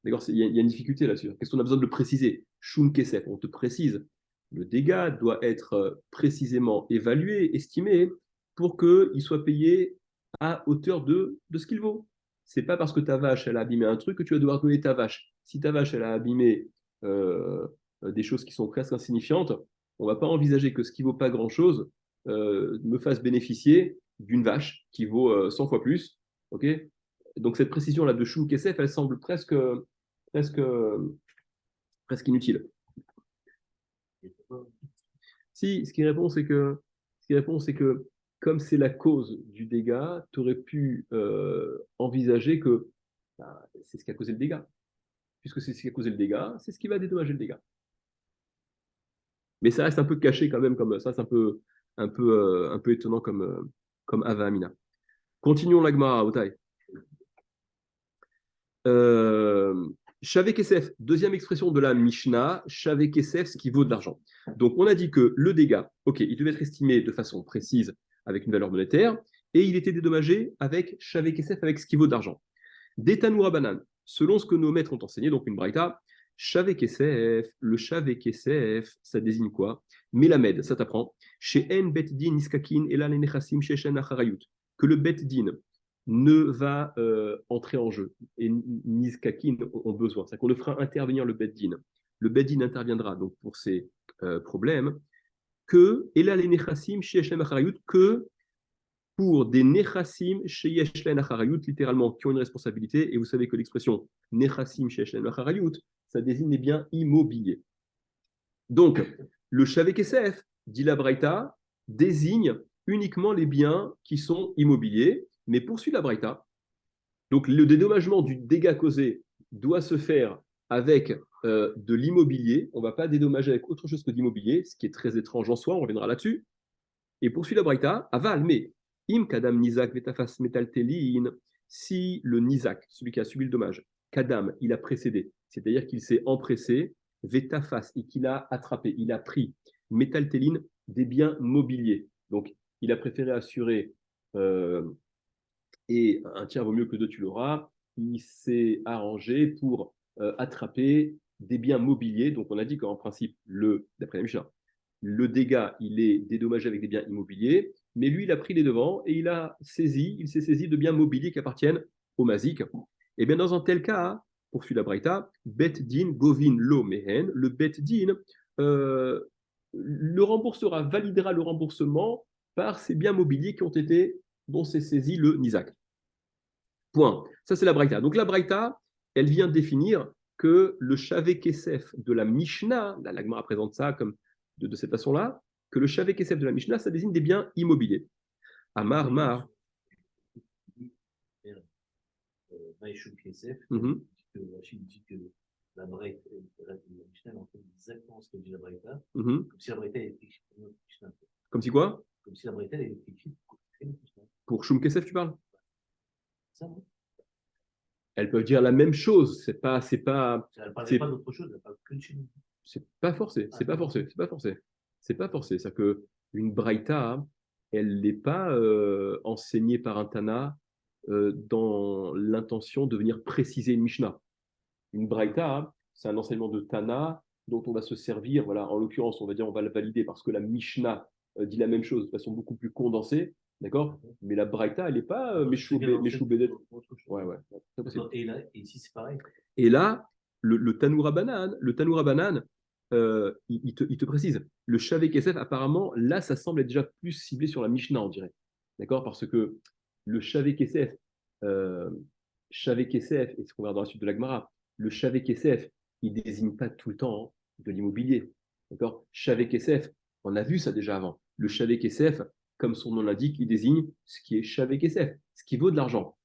D'accord, il y a une difficulté là-dessus. Qu'est-ce qu'on a besoin de le préciser? Shum Kesef, on te précise. Le dégât doit être précisément évalué, estimé, pour qu'il soit payé à hauteur de ce qu'il vaut. C'est pas parce que ta vache elle a abîmé un truc que tu vas devoir donner ta vache. Si ta vache elle a abîmé des choses qui sont presque insignifiantes, on va pas envisager que ce qui vaut pas grand-chose me fasse bénéficier d'une vache qui vaut 100 fois plus. Ok? Donc cette précision là de Shum Kesef, elle semble presque, presque inutile. Si, ce qui répond, c'est que comme c'est la cause du dégât, tu aurais pu envisager que c'est ce qui a causé le dégât. Puisque c'est ce qui a causé le dégât, c'est ce qui va dédommager le dégât. Mais ça reste un peu caché quand même, comme ça, c'est un peu étonnant comme Ava Amina. Continuons l'Agmara, Otai. Shavek Kesef, deuxième expression de la Mishnah, Shavek Kesef, ce qui vaut de l'argent. Donc, on a dit que le dégât, ok, il devait être estimé de façon précise avec une valeur monétaire, et il était dédommagé avec Shavek Kesef, avec ce qui vaut de l'argent. Detanoura Banan, selon ce que nos maîtres ont enseigné, donc une braïta, Shavek Kesef, le Shavek Kesef, ça désigne quoi? Melamed, ça t'apprend. Chez En Bet Din Niskakin Elal Nechasim Sheshen Acharayut, que le Bet Din ne va entrer en jeu. Et Nizkakin ont besoin. C'est-à-dire qu'on ne fera intervenir le Beddin. Le Beddin interviendra donc pour ces problèmes que, et là les Nechassim, que pour des nechassim sheyesh len acharayut, littéralement, qui ont une responsabilité. Et vous savez que l'expression nechassim sheyesh len acharayut, ça désigne les biens immobiliers. Donc, le Shavek Kesef, dit la Braïta, désigne uniquement les biens qui sont immobiliers, mais poursuit la Braïta. Donc, le dédommagement du dégât causé doit se faire avec de l'immobilier. On ne va pas dédommager avec autre chose que d'immobilier, ce qui est très étrange en soi, on reviendra là-dessus. Et poursuit la Braïta, aval, mais im kadam nizak vetafas metaltelin, si le nizak, celui qui a subi le dommage, kadam, il a précédé, c'est-à-dire qu'il s'est empressé, vetafas, et qu'il a attrapé, il a pris metaltelin, des biens mobiliers. Donc, il a préféré assurer et un tiers vaut mieux que deux, tu l'auras. Il s'est arrangé pour attraper des biens mobiliers. Donc, on a dit qu'en principe, d'après la Mishnah, le dégât, il est dédommagé avec des biens immobiliers, mais lui, il a pris les devants et il s'est saisi de biens mobiliers qui appartiennent au mazik. Et bien, dans un tel cas, poursuit la Braïta, bet din govin lo mehen, le bet din le remboursera, validera le remboursement par ces biens mobiliers dont s'est saisi le nizak. Point. Ça, c'est la Braïta. Donc, la Braïta, elle vient définir que le Shavé Kesef de la Mishnah, la Gemara présente ça comme de cette façon-là, que le Shavé Kesef de la Mishnah, ça désigne des biens immobiliers. Amar, Mar. Maïchoum Kesef, Rachid dit que la Braïta de la Mishnah, en fait exactement ce que dit la Braïta, comme si la Braïta était écrite pour notre Mishnah. Comme si quoi? Comme si la Braïta était écrite pour notre Mishnah. Pour Shum Kesef, tu parles? Ça, non? Elles peuvent dire la même chose. Elle ne parlait pas d'autre chose, elle parle que de chez nous. C'est pas forcé. C'est pas forcé. C'est-à-dire qu'une braïta, elle n'est pas enseignée par un Tana dans l'intention de venir préciser une Mishnah. Une braïta, c'est un enseignement de Tana dont on va se servir. Voilà, en l'occurrence, on va dire on va le valider parce que la Mishnah dit la même chose de façon beaucoup plus condensée. D'accord? Mais la braïta, elle n'est pas Meshoubédet. Ouais. Et là, et ici, c'est pareil. Et là, le Tanoura Banane, il te précise. Le Shavé Kesef, apparemment, là, ça semble être déjà plus ciblé sur la Mishnah, on dirait. D'accord? Parce que le Shavé Kesef, et ce qu'on verra dans la suite de la Gemara, le Shavé Kesef, il ne désigne pas tout le temps de l'immobilier. D'accord? Shavé Kesef, on a vu ça déjà avant. Le Shavé Kesef, comme son nom l'indique, il désigne ce qui est Shavé Kesef, ce qui vaut de l'argent.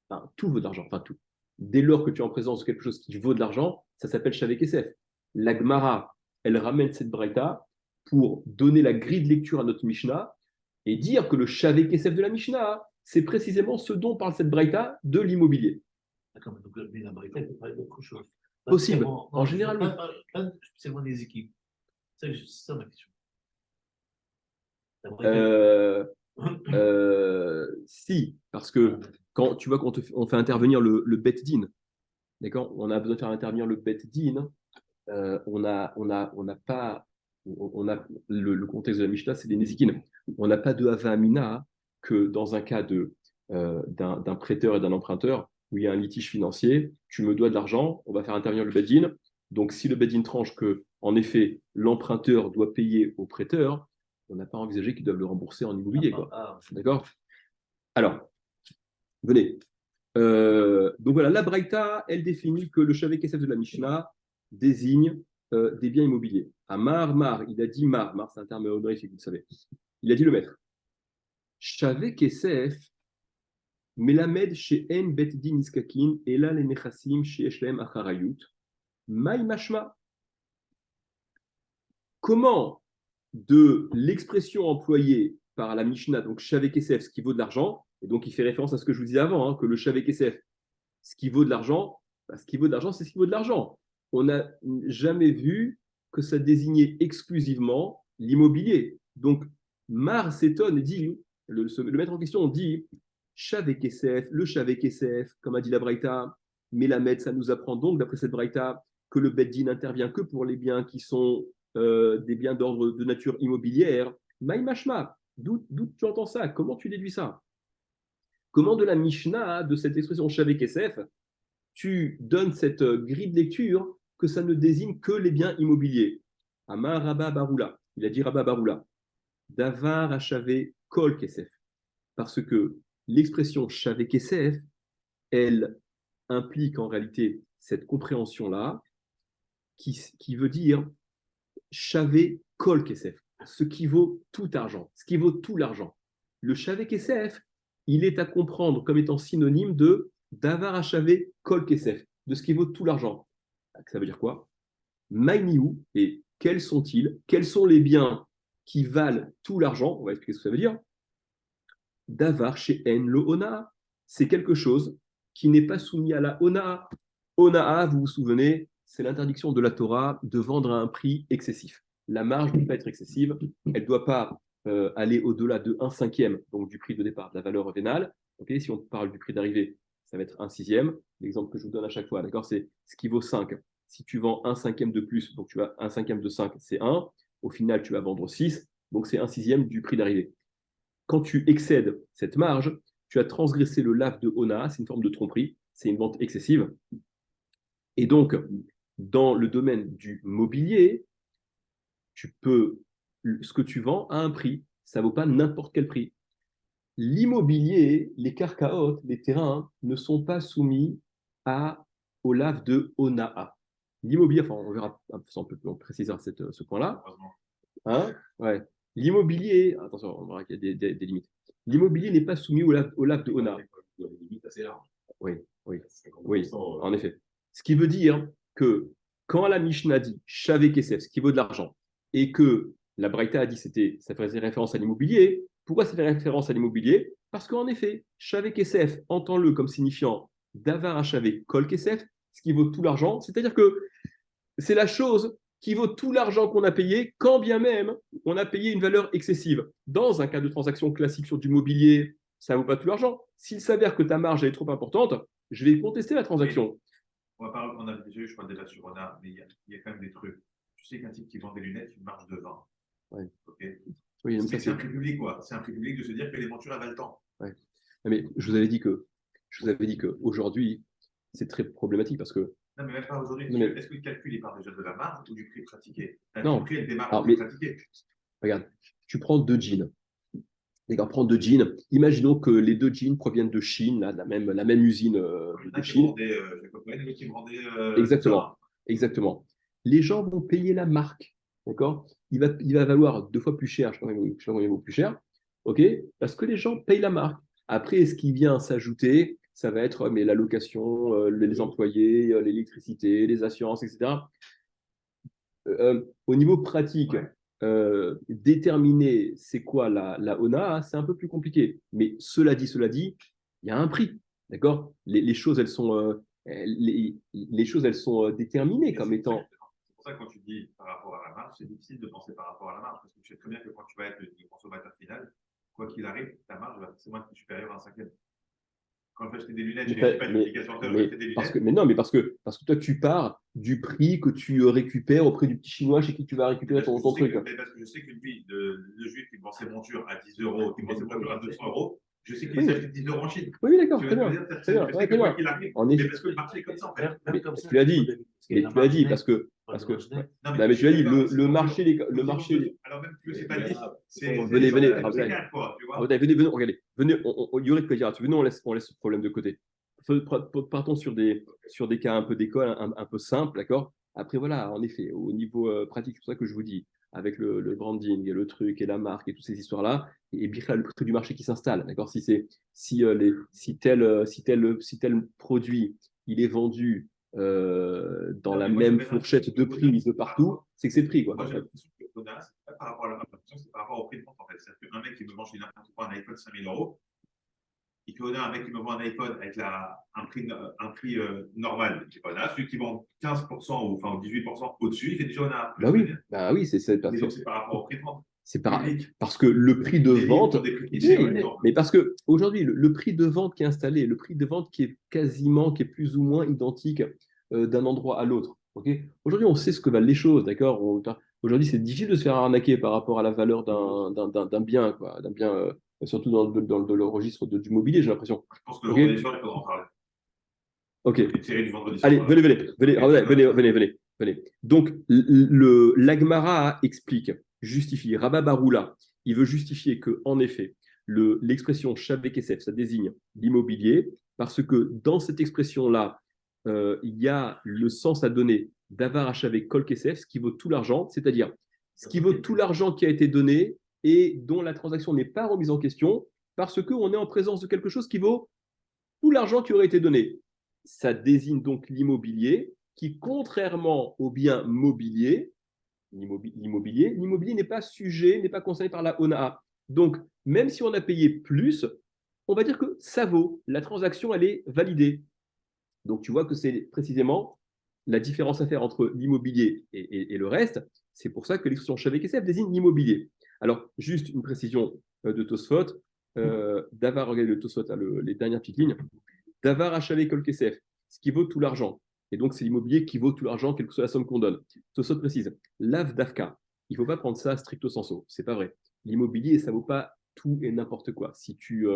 Enfin, tout vaut de l'argent, enfin tout. Dès lors que tu es en présence de quelque chose qui vaut de l'argent, ça s'appelle Shavé Kesef. La Gemara, elle ramène cette braïta pour donner la grille de lecture à notre Mishnah et dire que le Shavé Kesef de la Mishnah, c'est précisément ce dont parle cette braïta de l'immobilier. D'accord, mais la braïta, elle peut parler d'autre chose. Possible, en général. Pas spécialement des équipes. C'est ça ma question. Si, parce que quand tu vois qu'on on fait intervenir le bet din, d'accord, on a besoin de faire intervenir le bet din, on a le contexte de la Mishnah, c'est des Nézikin. On n'a pas de Hava Amina que dans un cas d'un prêteur et d'un emprunteur où il y a un litige financier, tu me dois de l'argent, on va faire intervenir le bet din. Donc, si le bet din tranche que, en effet, l'emprunteur doit payer au prêteur, on n'a pas envisagé qu'ils doivent le rembourser en immobilier. D'accord? Alors, venez. Donc voilà, la Braïta, elle définit que le Shavé Kesef de la Mishnah désigne des biens immobiliers. À Mar, il a dit Mar, c'est un terme honorifique, vous le savez. Il a dit le maître. Shavé Kesef, Melamed chez En Bet Din Iskakin, Ela le Nechassim chez Eshlem Acharayut, Maï Mashma. Comment de l'expression employée par la Mishnah, donc Shavé Kesef, ce qui vaut de l'argent, et donc il fait référence à ce que je vous disais avant, que le Shavé Kesef, ce qui vaut de l'argent, ce qui vaut de l'argent, c'est ce qui vaut de l'argent. On n'a jamais vu que ça désignait exclusivement l'immobilier. Donc, Mar s'étonne et dit, le maître en question dit, Shavé Kesef, le Shavé Kesef, comme a dit la Braïta, Melamed, ça nous apprend donc, d'après cette Braïta, que le Bet Din n'intervient que pour les biens qui sont des biens d'ordre de nature immobilière. Maï Mashma, d'où tu entends ça? Comment tu déduis ça? Comment de la Mishnah, de cette expression Shavé Kesef, tu donnes cette grille de lecture que ça ne désigne que les biens immobiliers? Amar Rabba Baroula, il a dit Rabba Baroula, Davar Hachavé Kol Kesef. Parce que l'expression Shavé Kesef, elle implique en réalité cette compréhension-là qui veut dire Shavé Kol Kesef, ce qui vaut tout argent, ce qui vaut tout l'argent. Le Shavé Kesef, il est à comprendre comme étant synonyme de Davar à Shavé Kol Kesef, de ce qui vaut tout l'argent. Ça veut dire quoi? Maïniou, et quels sont-ils? Quels sont les biens qui valent tout l'argent? On va expliquer ce que ça veut dire. Davar chez En lo Ona, c'est quelque chose qui n'est pas soumis à la Ona. Ona, vous vous souvenez, c'est l'interdiction de la Torah de vendre à un prix excessif. La marge ne doit pas être excessive, elle ne doit pas aller au-delà de 1/5 donc du prix de départ, de la valeur vénale. Okay, si on parle du prix d'arrivée, ça va être 1/6. L'exemple que je vous donne à chaque fois, d'accord, c'est ce qui vaut 5. Si tu vends 1/5 de plus, donc tu as 1/5 de 5, c'est 1. Au final, tu vas vendre 6, donc c'est 1/6 du prix d'arrivée. Quand tu excèdes cette marge, tu as transgressé le lav de Ona, c'est une forme de tromperie, c'est une vente excessive. Et donc, dans le domaine du mobilier, ce que tu vends à un prix, ça ne vaut pas n'importe quel prix. L'immobilier, les carcaotes, les terrains ne sont pas soumis au lav de Onaa. L'immobilier, enfin, on verra, on précisera ce point-là. Hein, ouais. L'immobilier, attention, on verra qu'il y a des limites. L'immobilier n'est pas soumis au lav de Ona. Il y a des limites assez larges. Oui, en effet. Ce qui veut dire que quand la Mishnah dit Shavé Kesef, ce qui vaut de l'argent, et que la Braïta a dit ça faisait référence à l'immobilier, pourquoi ça fait référence à l'immobilier? Parce qu'en effet, Shavé Kesef, entend-le comme signifiant Davar à Shavé Kol Kesef, ce qui vaut tout l'argent, c'est-à-dire que c'est la chose qui vaut tout l'argent qu'on a payé, quand bien même on a payé une valeur excessive. Dans un cas de transaction classique sur du mobilier, ça ne vaut pas tout l'argent. S'il s'avère que ta marge est trop importante, je vais contester la transaction. On a déjà eu, je crois, déjà sur Renard, mais il y a quand même des trucs. Tu sais qu'un type qui vend des lunettes, une marge de 20. Ouais. Okay. Oui, mais c'est un prix public, quoi. C'est un prix public de se dire que les montures avaient le temps. Ouais. Mais je vous avais dit qu'aujourd'hui, c'est très problématique parce que. Non, mais même pas aujourd'hui. Est-ce que le calcul il part déjà de la marge ou du prix pratiqué? Non. Le prix, elle démarre du prix pratiqué. Regarde, tu prends 2 jeans. D'accord, prends 2 jeans. Imaginons que les 2 jeans proviennent de Chine, là, de la même usine de Chine. Exactement. Les gens vont payer la marque. D'accord, il va valoir 2 fois plus cher. Je sais pas combien il vaut plus cher. OK, parce que les gens payent la marque. Après, ce qui vient s'ajouter, ça va être mais la location, les employés, l'électricité, les assurances, etc. Au niveau pratique, déterminer c'est quoi la ONA, c'est un peu plus compliqué. Mais cela dit, il y a un prix. D'accord, les choses, elles sont, les choses, elles sont déterminées comme étant. C'est pour ça que quand tu dis par rapport à la marge, c'est difficile de penser par rapport à la marge, parce que tu sais très bien que quand tu vas être le consommateur final, quoi qu'il arrive, ta marge va forcément être supérieure à un 5e. Quand je vais acheter des lunettes, je n'ai pas d'obligation de acheter des lunettes. Parce que toi, tu pars du prix que tu récupères auprès du petit chinois chez qui tu vas récupérer ton truc. Parce que je sais que lui, le juif qui vend ses montures à 10 euros, qui vend ses montures à 200 euros, je sais qu'il les achète 10 euros en Chine. Oui, d'accord, très bien. Mais parce que le marché est comme ça, en fait. Mais tu l'as dit, parce que mais tu l'as dit, le marché. Alors même que c'est pas dit, venez, regardez, venez, Yuri Kodirat, venez, on laisse ce problème de côté. Partons sur des cas un peu d'école, un peu simples, d'accord. Après, voilà, en effet, au niveau pratique, c'est pour ça que je vous dis, avec le branding et le truc et la marque et toutes ces histoires-là, et bien le prix du marché qui s'installe, d'accord. Si tel produit il est vendu dans la même fourchette de prix de partout, c'est que c'est le prix, quoi. Moi, j'ai l'impression que l'ONA, c'est pas par rapport à la marque, c'est par rapport au prix de vente, en fait. C'est-à-dire qu'un mec qui me vend chez n'importe quoi un iPhone 5 000 euros, il fait honneur à un mec qui me vend un iPhone avec un prix normal. Il fait honneur. Celui qui vend 15% ou enfin 18% au-dessus, il fait déjà honneur. Bah oui, c'est donc c'est par rapport au prix de vente. C'est parce que le prix de vente. Mais parce que aujourd'hui, le prix de vente qui est installé, le prix de vente qui est plus ou moins identique d'un endroit à l'autre. Okay, aujourd'hui, on sait ce que valent les choses, d'accord. Aujourd'hui, c'est difficile de se faire arnaquer par rapport à la valeur d'un bien, quoi, d'un bien. Surtout dans le registre du mobilier, j'ai l'impression. Je pense que le vendredi soir, il faudra en parler. Ok. Une série du vendredi soir. Allez, venez. Donc, l'Agmara explique, justifie, Rabba Baroula, il veut justifier que, en effet, l'expression Shavé Kesef, ça désigne l'immobilier, parce que dans cette expression-là, il y a le sens à donner d'avar Shavé Kol Kesef, ce qui vaut tout l'argent, c'est-à-dire ce qui vaut tout l'argent qui a été donné et dont la transaction n'est pas remise en question, parce qu'on est en présence de quelque chose qui vaut tout l'argent qui aurait été donné. Ça désigne donc l'immobilier qui, contrairement au bien mobilier, l'immobilier n'est pas sujet, n'est pas concerné par la ONA. Donc, même si on a payé plus, on va dire que ça vaut. La transaction, elle est validée. Donc, tu vois que c'est précisément la différence à faire entre l'immobilier et le reste. C'est pour ça que l'expression Shavé Kesef désigne l'immobilier. Alors, juste une précision de Tosfot. Davar, regardez le Tosfot, les dernières petites lignes. Davar à Shavé Kol Kesef, ce qui vaut tout l'argent. Et donc, c'est l'immobilier qui vaut tout l'argent, quelle que soit la somme qu'on donne. Tosfot précise, Lav Davka, il ne faut pas prendre ça stricto sensu. C'est pas vrai. L'immobilier, ça ne vaut pas tout et n'importe quoi. Si tu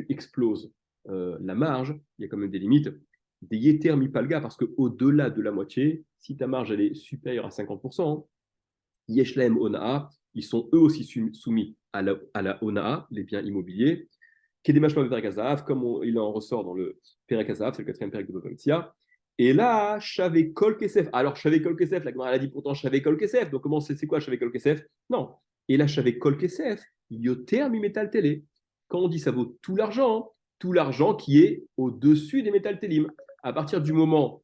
exploses la marge, il y a quand même des limites. Des yeter mipalga, parce qu'au-delà de la moitié, si ta marge elle est supérieure à 50%, Yeshlaem Onaa, ils sont eux aussi soumis à la Onaa, les biens immobiliers. Kedemashma Perek comme il en ressort dans le Perek Hazav, c'est le 4e Perek de Bava Metzia. Et là, Shavé Kol Kesef. Alors, Shavé Kol Kesef, la Gemara a dit pourtant Shavé Kol Kesef. Donc, comment c'est quoi Shavé Kol Kesef? Non. Et là, Shavé Kol Kesef, Yoter mi métal télé. Quand on dit ça vaut tout l'argent qui est au-dessus des métal télim. À partir du moment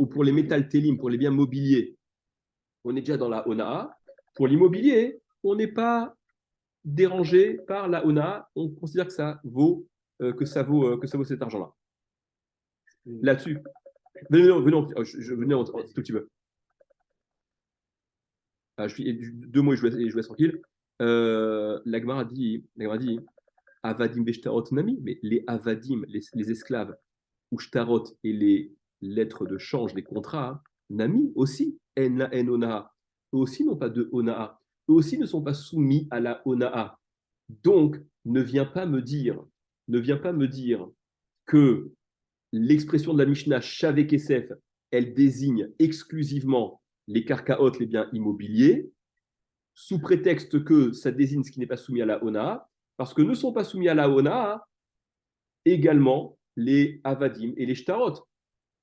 où pour les métal télim, pour les biens mobiliers, on est déjà dans la Onaa. Pour l'immobilier, on n'est pas dérangé par la ONA, on considère que ça vaut, cet argent-là. Là-dessus, venez, je venais un tout petit peu. Deux mots et je vous laisse tranquille. La Gemara dit Avadim Beshtarot Nami, mais les Avadim, les esclaves, ou Shtarot et les lettres de change, les contrats, Nami aussi, En Onaa, eux aussi n'ont pas de Onaa. Eux aussi ne sont pas soumis à la Onaa. Donc, ne viens pas me dire que l'expression de la Mishnah Shavé Kesef, elle désigne exclusivement les karkaot, les biens immobiliers, sous prétexte que ça désigne ce qui n'est pas soumis à la Onaa, parce que ne sont pas soumis à la Onaa également les Avadim et les Shtarot.